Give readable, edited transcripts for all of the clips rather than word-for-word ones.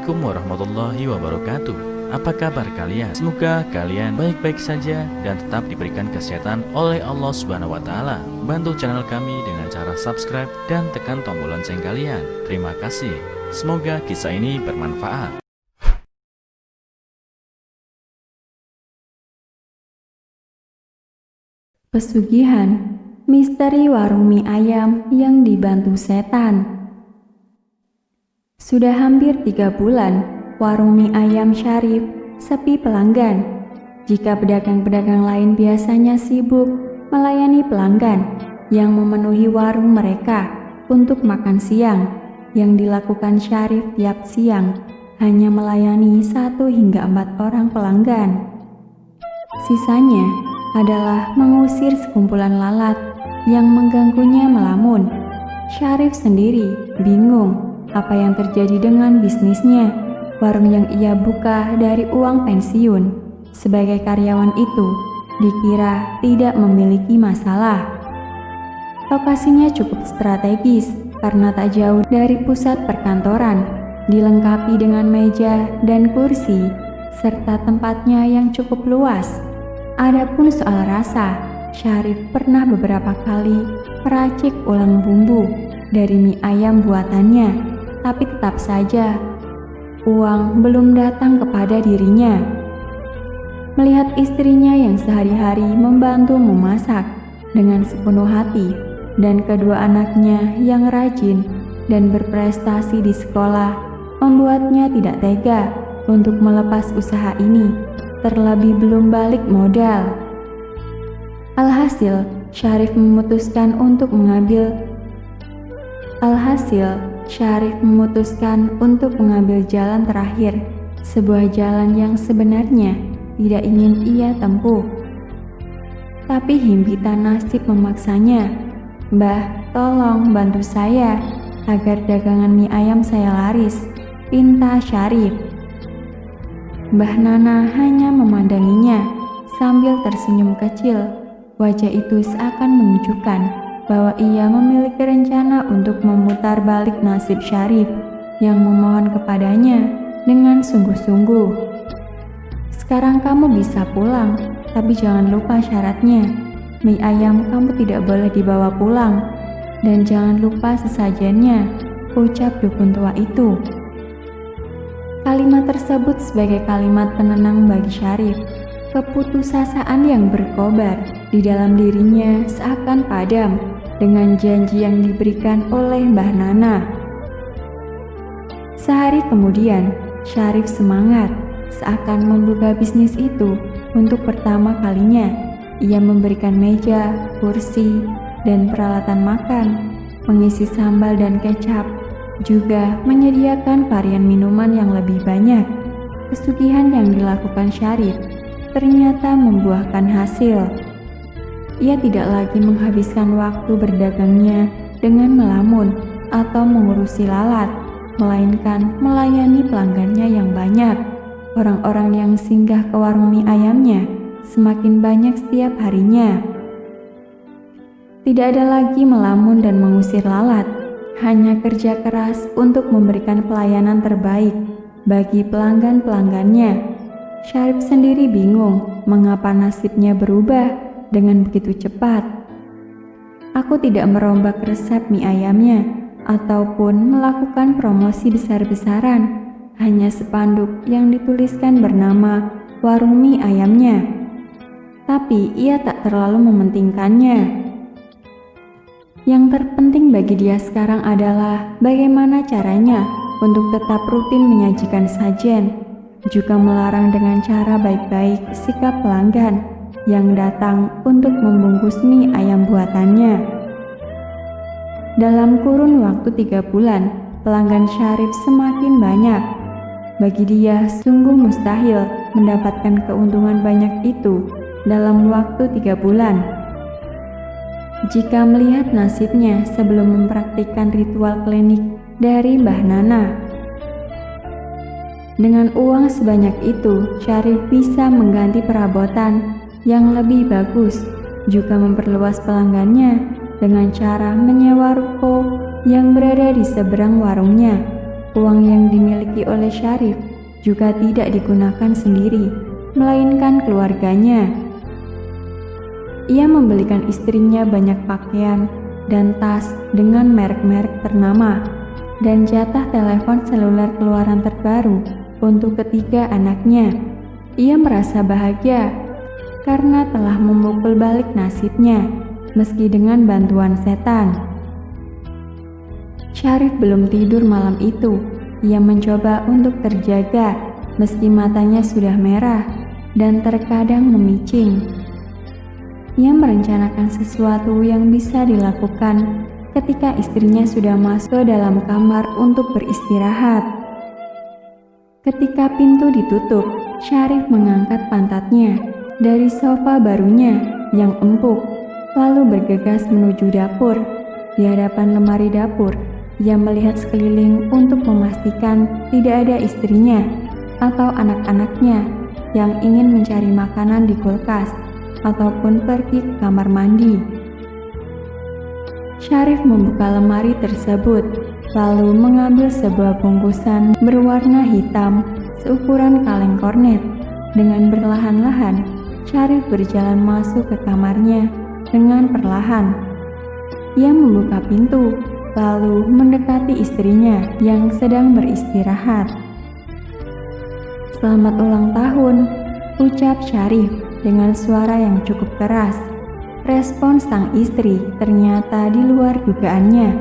Assalamualaikum warahmatullahi wabarakatuh. Apa kabar kalian? Semoga kalian baik-baik saja dan tetap diberikan kesehatan oleh Allah Subhanahu wa taala. Bantu channel kami dengan cara subscribe dan tekan tombol lonceng kalian. Terima kasih. Semoga kisah ini bermanfaat. Pesugihan, misteri warung mie ayam yang dibantu setan. Sudah hampir 3 bulan, warung mie ayam Syarif sepi pelanggan. Jika pedagang-pedagang lain biasanya sibuk melayani pelanggan yang memenuhi warung mereka untuk makan siang, yang dilakukan Syarif tiap siang hanya melayani 1 hingga 4 orang pelanggan. Sisanya adalah mengusir sekumpulan lalat yang mengganggunya melamun. Syarif sendiri bingung apa yang terjadi dengan bisnisnya. Warung yang ia buka dari uang pensiun sebagai karyawan itu dikira tidak memiliki masalah. Lokasinya cukup strategis karena tak jauh dari pusat perkantoran, dilengkapi dengan meja dan kursi serta tempatnya yang cukup luas. Adapun soal rasa, Syarif pernah beberapa kali meracik ulang bumbu dari mie ayam buatannya, tapi tetap saja uang belum datang kepada dirinya. Melihat istrinya yang sehari-hari membantu memasak dengan sepenuh hati dan kedua anaknya yang rajin dan berprestasi di sekolah, membuatnya tidak tega untuk melepas usaha ini, terlebih belum balik modal. Alhasil, Syarif memutuskan mengambil jalan terakhir, sebuah jalan yang sebenarnya tidak ingin ia tempuh. Tapi himpitan nasib memaksanya. "Mbah, tolong bantu saya agar dagangan mie ayam saya laris," pinta Syarif. Mbah Nana hanya memandanginya sambil tersenyum kecil. Wajah itu seakan menunjukkan bahwa ia memiliki rencana untuk memutar balik nasib Syarif yang memohon kepadanya dengan sungguh-sungguh. "Sekarang kamu bisa pulang, tapi jangan lupa syaratnya. Mie ayam kamu tidak boleh dibawa pulang, dan jangan lupa sesajennya," ucap dukun tua itu. Kalimat tersebut sebagai kalimat penenang bagi Syarif. Keputusasaan yang berkobar di dalam dirinya seakan padam dengan janji yang diberikan oleh Mbah Nana. Sehari kemudian, Syarif semangat seakan membuka bisnis itu untuk pertama kalinya. Ia memberikan meja, kursi, dan peralatan makan, mengisi sambal dan kecap, juga menyediakan varian minuman yang lebih banyak. Pesugihan yang dilakukan Syarif ternyata membuahkan hasil. Ia tidak lagi menghabiskan waktu berdagangnya dengan melamun atau mengurusi lalat, melainkan melayani pelanggannya yang banyak. Orang-orang yang singgah ke warung mie ayamnya semakin banyak setiap harinya. Tidak ada lagi melamun dan mengusir lalat, hanya kerja keras untuk memberikan pelayanan terbaik bagi pelanggan-pelanggannya. Syarif sendiri bingung mengapa nasibnya berubah dengan begitu cepat. "Aku tidak merombak resep mie ayamnya ataupun melakukan promosi besar-besaran, hanya spanduk yang dituliskan bernama warung mie ayamnya." Tapi ia tak terlalu mementingkannya. Yang terpenting bagi dia sekarang adalah bagaimana caranya untuk tetap rutin menyajikan sajen, juga melarang dengan cara baik-baik sikap pelanggan yang datang untuk membungkus mie ayam buatannya. Dalam kurun waktu 3 bulan, pelanggan Syarif semakin banyak. Bagi dia sungguh mustahil mendapatkan keuntungan banyak itu dalam waktu 3 bulan. Jika melihat nasibnya sebelum mempraktikkan ritual klinik dari Mbah Nana. Dengan uang sebanyak itu, Syarif bisa mengganti perabotan yang lebih bagus, juga memperluas pelanggannya dengan cara menyewa ruko yang berada di seberang warungnya. Uang yang dimiliki oleh Syarif juga tidak digunakan sendiri, melainkan keluarganya. Ia membelikan istrinya banyak pakaian dan tas dengan merek-merek ternama, dan jatah telepon seluler keluaran terbaru untuk ketiga anaknya. Ia merasa bahagia karena telah memukul balik nasibnya, meski dengan bantuan setan. Syarif belum tidur malam itu. Ia mencoba untuk terjaga, meski matanya sudah merah dan terkadang memicing. Ia merencanakan sesuatu yang bisa dilakukan ketika istrinya sudah masuk dalam kamar untuk beristirahat. Ketika pintu ditutup, Syarif mengangkat pantatnya dari sofa barunya yang empuk, lalu bergegas menuju dapur. Di hadapan lemari dapur, ia melihat sekeliling untuk memastikan tidak ada istrinya atau anak-anaknya yang ingin mencari makanan di kulkas ataupun pergi ke kamar mandi. Syarif membuka lemari tersebut, lalu mengambil sebuah bungkusan berwarna hitam seukuran kaleng kornet. Dengan perlahan-lahan, Syarif berjalan masuk ke kamarnya dengan perlahan. Ia membuka pintu, lalu mendekati istrinya yang sedang beristirahat. "Selamat ulang tahun," ucap Syarif dengan suara yang cukup keras. Respon sang istri ternyata di luar dugaannya.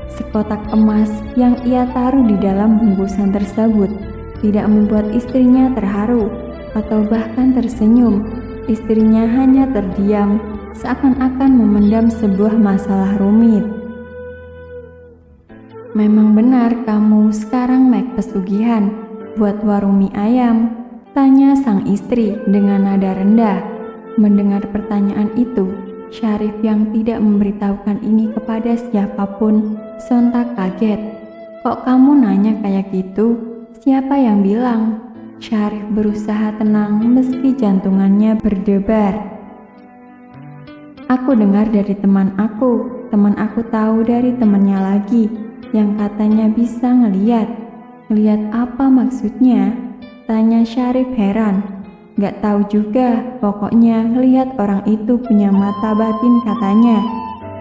Sekotak emas yang ia taruh di dalam bungkusan tersebut tidak membuat istrinya terharu atau bahkan tersenyum. Istrinya hanya terdiam, seakan-akan memendam sebuah masalah rumit. "Memang benar kamu sekarang naik pesugihan buat warung mie ayam?" tanya sang istri dengan nada rendah. Mendengar pertanyaan itu, Syarif yang tidak memberitahukan ini kepada siapapun sontak kaget. "Kok kamu nanya kayak gitu? Siapa yang bilang?" Syarif berusaha tenang meski jantungannya berdebar. "Aku dengar dari teman aku tahu dari temannya lagi yang katanya bisa ngeliat." "Ngeliat apa maksudnya?" tanya Syarif heran. "Gak tahu juga, pokoknya ngeliat orang itu punya mata batin katanya.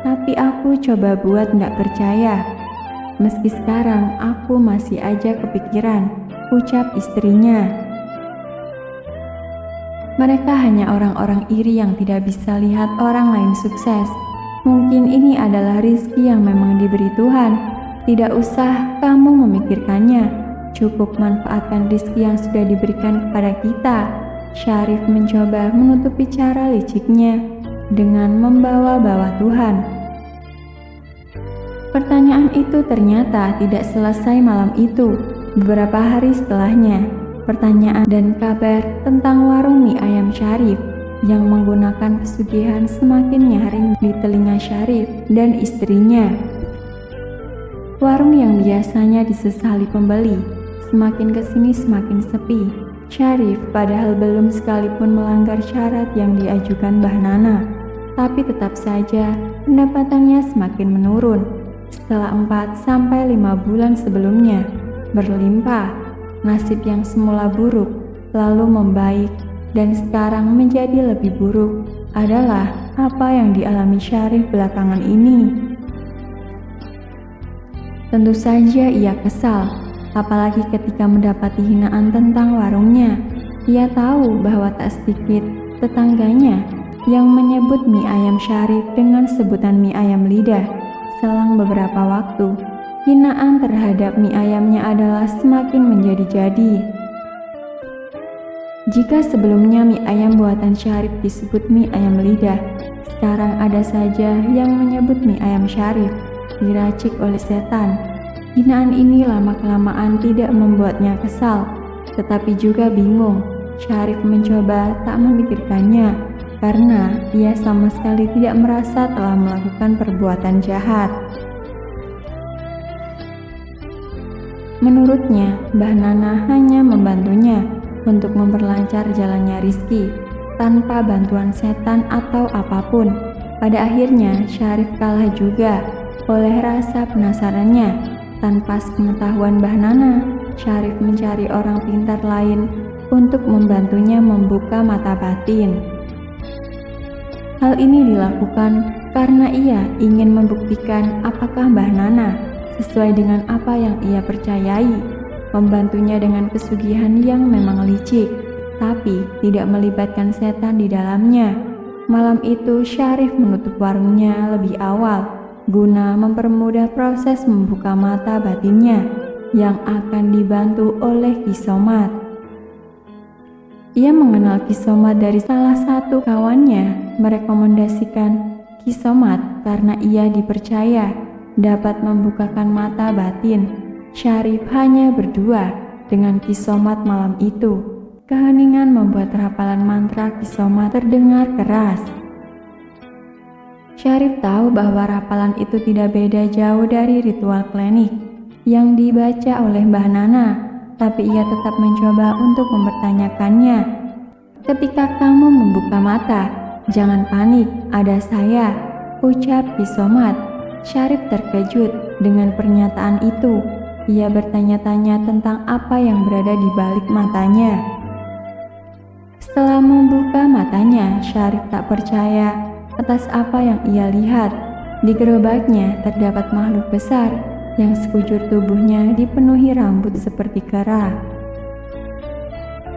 Tapi aku coba buat gak percaya. Meski sekarang aku masih aja kepikiran," ucap istrinya. Mereka hanya orang-orang iri yang tidak bisa lihat orang lain sukses. Mungkin ini adalah rezeki yang memang diberi Tuhan. Tidak usah kamu memikirkannya. Cukup manfaatkan rezeki yang sudah diberikan kepada kita. Syarif mencoba menutupi cara liciknya dengan membawa-bawa Tuhan. Pertanyaan itu ternyata tidak selesai malam itu. Beberapa hari setelahnya, pertanyaan dan kabar tentang warung mie ayam Syarif yang menggunakan pesugihan semakin nyaring di telinga Syarif dan istrinya. Warung yang biasanya disesali pembeli semakin kesini semakin sepi. Syarif padahal belum sekalipun melanggar syarat yang diajukan Mbah Nana, tapi tetap saja pendapatannya semakin menurun. Setelah 4-5 bulan sebelumnya berlimpah, nasib yang semula buruk lalu membaik dan sekarang menjadi lebih buruk adalah apa yang dialami Syarif belakangan ini. Tentu saja ia kesal, apalagi ketika mendapati hinaan tentang warungnya. Ia tahu bahwa tak sedikit tetangganya yang menyebut mie ayam Syarif dengan sebutan mie ayam lidah. Selang beberapa waktu, hinaan terhadap mie ayamnya adalah semakin menjadi-jadi. Jika sebelumnya mie ayam buatan Syarif disebut mie ayam lidah, sekarang ada saja yang menyebut mie ayam Syarif diracik oleh setan. Hinaan ini lama-kelamaan tidak membuatnya kesal, tetapi juga bingung. Syarif mencoba tak memikirkannya, karena ia sama sekali tidak merasa telah melakukan perbuatan jahat. Menurutnya, Mbah Nana hanya membantunya untuk memperlancar jalannya rizki, tanpa bantuan setan atau apapun. Pada akhirnya, Syarif kalah juga oleh rasa penasarannya. Tanpa sepengetahuan Mbah Nana, Syarif mencari orang pintar lain untuk membantunya membuka mata batin. Hal ini dilakukan karena ia ingin membuktikan apakah Mbah Nana sesuai dengan apa yang ia percayai, membantunya dengan pesugihan yang memang licik, tapi tidak melibatkan setan di dalamnya. Malam itu Syarif menutup warungnya lebih awal, guna mempermudah proses membuka mata batinnya yang akan dibantu oleh Ki Somad. Ia mengenal Ki Somad dari salah satu kawannya, merekomendasikan Ki Somad karena ia dipercaya dapat membukakan mata batin. Syarif hanya berdua dengan Ki Somad malam itu. Keheningan membuat rapalan mantra Ki Somad terdengar keras. Syarif tahu bahwa rapalan itu tidak beda jauh dari ritual klinik yang dibaca oleh Mbah Nana, tapi ia tetap mencoba untuk mempertanyakannya. Ketika kamu membuka mata, jangan panik, ada saya, ucap Ki Somad. Syarif terkejut dengan pernyataan itu. Ia bertanya-tanya tentang apa yang berada di balik matanya. Setelah membuka matanya, Syarif tak percaya atas apa yang ia lihat. Di gerobaknya terdapat makhluk besar yang sekujur tubuhnya dipenuhi rambut seperti kera.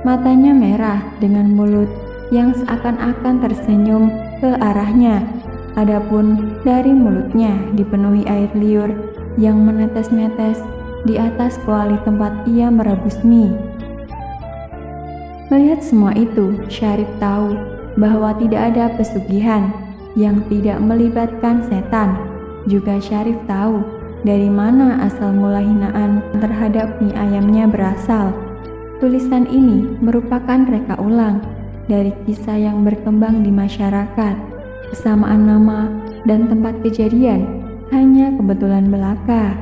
Matanya merah dengan mulut yang seakan-akan tersenyum ke arahnya. Adapun dari mulutnya dipenuhi air liur yang menetes-netes di atas kuali tempat ia merebus mie. Melihat semua itu, Syarif tahu bahwa tidak ada pesugihan yang tidak melibatkan setan. Juga Syarif tahu dari mana asal mula hinaan terhadap mie ayamnya berasal. Tulisan ini merupakan reka ulang dari kisah yang berkembang di masyarakat. Kesamaan nama dan tempat kejadian hanya kebetulan belaka.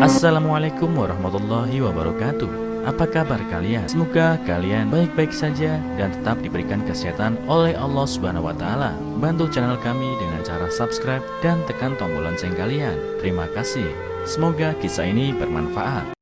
Assalamualaikum warahmatullahi wabarakatuh. Apa kabar kalian? Semoga kalian baik-baik saja dan tetap diberikan kesehatan oleh Allah Subhanahu wa taala. Bantu channel kami dengan cara subscribe dan tekan tombol lonceng kalian. Terima kasih. Semoga kisah ini bermanfaat.